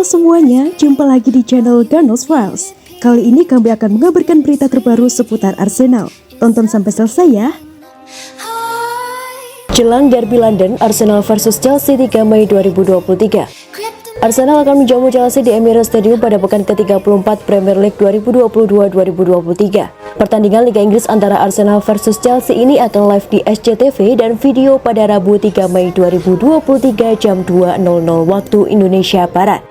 semuanya, jumpa lagi di channel Garnos Files. Kali ini kami akan mengabarkan berita terbaru seputar Arsenal. Tonton sampai selesai ya. Jelang derby London, Arsenal versus Chelsea 3 Mei 2023. Arsenal akan menjamu Chelsea di Emirates Stadium pada pekan ke-34 Premier League 2022-2023. Pertandingan Liga Inggris antara Arsenal versus Chelsea ini akan live di SCTV dan video pada Rabu 3 Mei 2023 jam 2.00 waktu Indonesia Barat.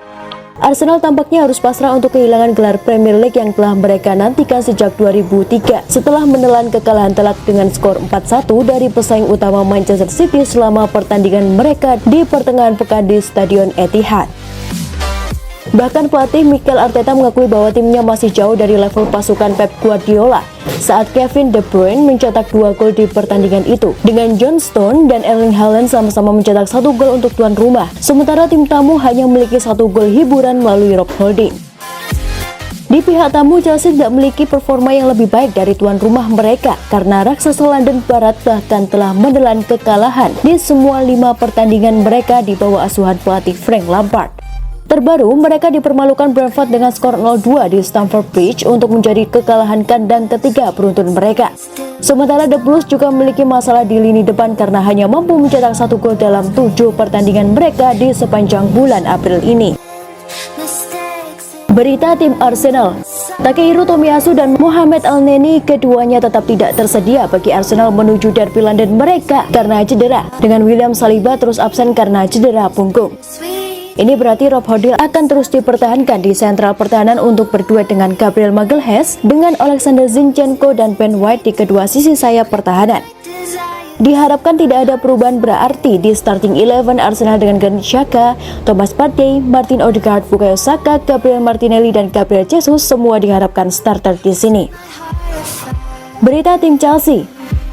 Arsenal tampaknya harus pasrah untuk kehilangan gelar Premier League yang telah mereka nantikan sejak 2003 setelah menelan kekalahan telak dengan skor 4-1 dari pesaing utama Manchester City selama pertandingan mereka di pertengahan pekan di Stadion Etihad. Bahkan pelatih Mikel Arteta mengakui bahwa timnya masih jauh dari level pasukan Pep Guardiola saat Kevin De Bruyne mencetak 2 gol di pertandingan itu, dengan John Stones dan Erling Haaland sama-sama mencetak 1 gol untuk tuan rumah, sementara tim tamu hanya memiliki 1 gol hiburan melalui Rob Holding. Di pihak tamu, Chelsea tidak memiliki performa yang lebih baik dari tuan rumah mereka karena raksasa London Barat bahkan telah menelan kekalahan di semua 5 pertandingan mereka di bawah asuhan pelatih Frank Lampard. Terbaru, mereka dipermalukan Brentford dengan skor 0-2 di Stamford Bridge untuk menjadi kekalahan kandang ketiga beruntun mereka. Sementara The Blues juga memiliki masalah di lini depan karena hanya mampu mencetak 1 gol dalam 7 pertandingan mereka di sepanjang bulan April ini. Berita tim Arsenal, Takehiro Tomiyasu dan Mohamed Elneny keduanya tetap tidak tersedia bagi Arsenal menuju derby London mereka karena cedera, dengan William Saliba terus absen karena cedera punggung. Ini berarti Rob Holding akan terus dipertahankan di sentral pertahanan untuk berduet dengan Gabriel Magalhaes dengan Alexander Zinchenko dan Ben White di kedua sisi sayap pertahanan. Diharapkan tidak ada perubahan berarti di starting 11 Arsenal dengan Granit Xhaka, Thomas Partey, Martin Odegaard, Bukayo Saka, Gabriel Martinelli dan Gabriel Jesus semua diharapkan starter di sini. Berita tim Chelsea,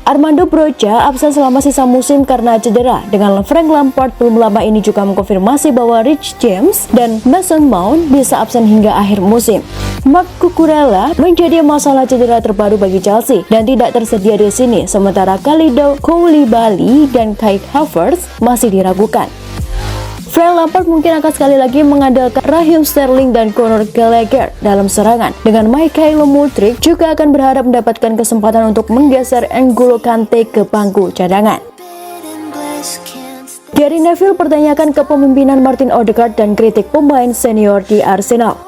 Armando Broja absen selama sisa musim karena cedera, dengan Frank Lampard belum lama ini juga mengkonfirmasi bahwa Rich James dan Mason Mount bisa absen hingga akhir musim. Marc Cucurella menjadi masalah cedera terbaru bagi Chelsea dan tidak tersedia di sini, sementara Kalidou Koulibaly dan Kai Havertz masih diragukan. Frank Lampard mungkin akan sekali lagi mengandalkan Raheem Sterling dan Conor Gallagher dalam serangan, dengan Mikhailo Mudryk juga akan berharap mendapatkan kesempatan untuk menggeser N'Golo Kante ke bangku cadangan. Gary Neville pertanyakan kepemimpinan Martin Odegaard dan kritik pemain senior di Arsenal.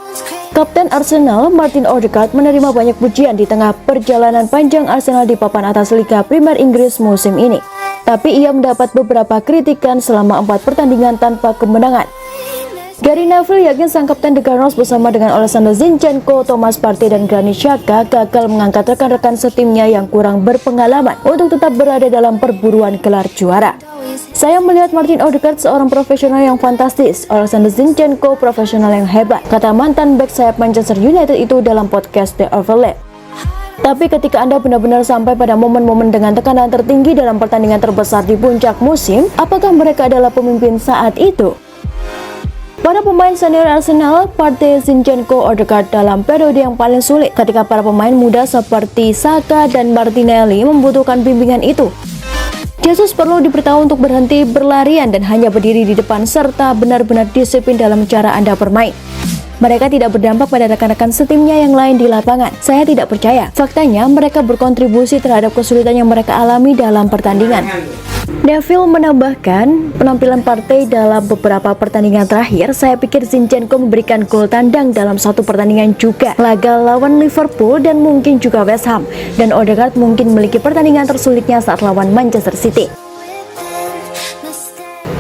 Kapten Arsenal, Martin Odegaard, menerima banyak pujian di tengah perjalanan panjang Arsenal di papan atas Liga Premier Inggris musim ini. Tapi ia mendapat beberapa kritikan selama 4 pertandingan tanpa kemenangan. Gary Neville yakin sang kapten The Gunners bersama dengan Alexander Zinchenko, Thomas Partey dan Granit Xhaka gagal mengangkat rekan-rekan setimnya yang kurang berpengalaman untuk tetap berada dalam perburuan gelar juara. Saya melihat Martin Odegaard seorang profesional yang fantastis, Alexander Zinchenko profesional yang hebat, kata mantan bek sayap Manchester United itu dalam podcast The Overlap. Tapi ketika Anda benar-benar sampai pada momen-momen dengan tekanan tertinggi dalam pertandingan terbesar di puncak musim, apakah mereka adalah pemimpin saat itu? Para pemain senior Arsenal, Partey, Zinchenko, Odegaard dalam periode yang paling sulit ketika para pemain muda seperti Saka dan Martinelli membutuhkan bimbingan itu. Jesus perlu diberitahu untuk berhenti berlarian dan hanya berdiri di depan serta benar-benar disiplin dalam cara Anda bermain. Mereka tidak berdampak pada rekan-rekan setimnya yang lain di lapangan. Saya tidak percaya. Faktanya, mereka berkontribusi terhadap kesulitan yang mereka alami dalam pertandingan. Neville menambahkan, penampilan Partey dalam beberapa pertandingan terakhir, saya pikir Zinchenko memberikan gol tandang dalam satu pertandingan juga, laga lawan Liverpool dan mungkin juga West Ham, dan Odegaard mungkin memiliki pertandingan tersulitnya saat lawan Manchester City.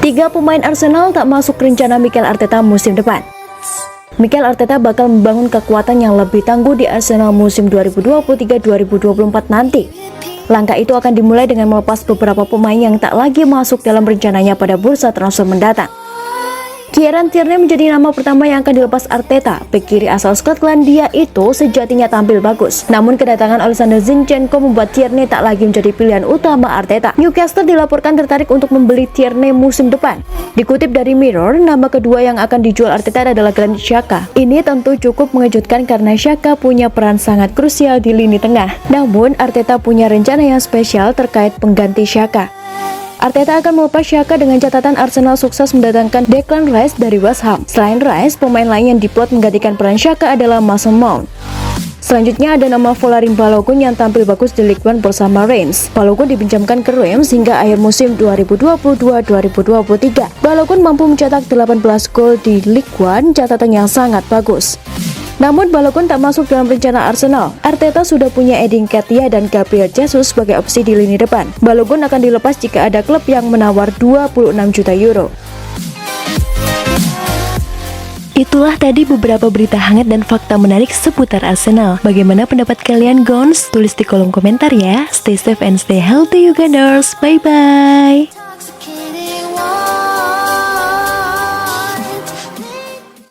3 pemain Arsenal tak masuk rencana Mikel Arteta musim depan. Mikel Arteta bakal membangun kekuatan yang lebih tangguh di Arsenal musim 2023-2024 nanti. Langkah itu akan dimulai dengan melepas beberapa pemain yang tak lagi masuk dalam rencananya pada bursa transfer mendatang. Kieran Tierney menjadi nama pertama yang akan dilepas Arteta. Bek kiri asal Skotlandia itu sejatinya tampil bagus, namun kedatangan Alexander Zinchenko membuat Tierney tak lagi menjadi pilihan utama Arteta. Newcastle dilaporkan tertarik untuk membeli Tierney musim depan. Dikutip dari Mirror, nama kedua yang akan dijual Arteta adalah Granit Xhaka. Ini tentu cukup mengejutkan karena Xhaka punya peran sangat krusial di lini tengah. Namun Arteta punya rencana yang spesial terkait pengganti Xhaka. Arteta akan melepas Xhaka dengan catatan Arsenal sukses mendatangkan Declan Rice dari West Ham. Selain Rice, pemain lain yang diplot menggantikan peran Xhaka adalah Mason Mount. Selanjutnya ada nama Folarin Balogun yang tampil bagus di Ligue 1 bersama Reims. Balogun dipinjamkan ke Reims hingga akhir musim 2022-2023. Balogun mampu mencetak 18 gol di Ligue 1, catatan yang sangat bagus. Namun Balogun tak masuk dalam rencana Arsenal. Arteta sudah punya Edin Ketia dan Gabriel Jesus sebagai opsi di lini depan. Balogun akan dilepas jika ada klub yang menawar 26 juta euro. Itulah tadi beberapa berita hangat dan fakta menarik seputar Arsenal. Bagaimana pendapat kalian, Gons? Tulis di kolom komentar ya. Stay safe and stay healthy, Uganders. Bye-bye.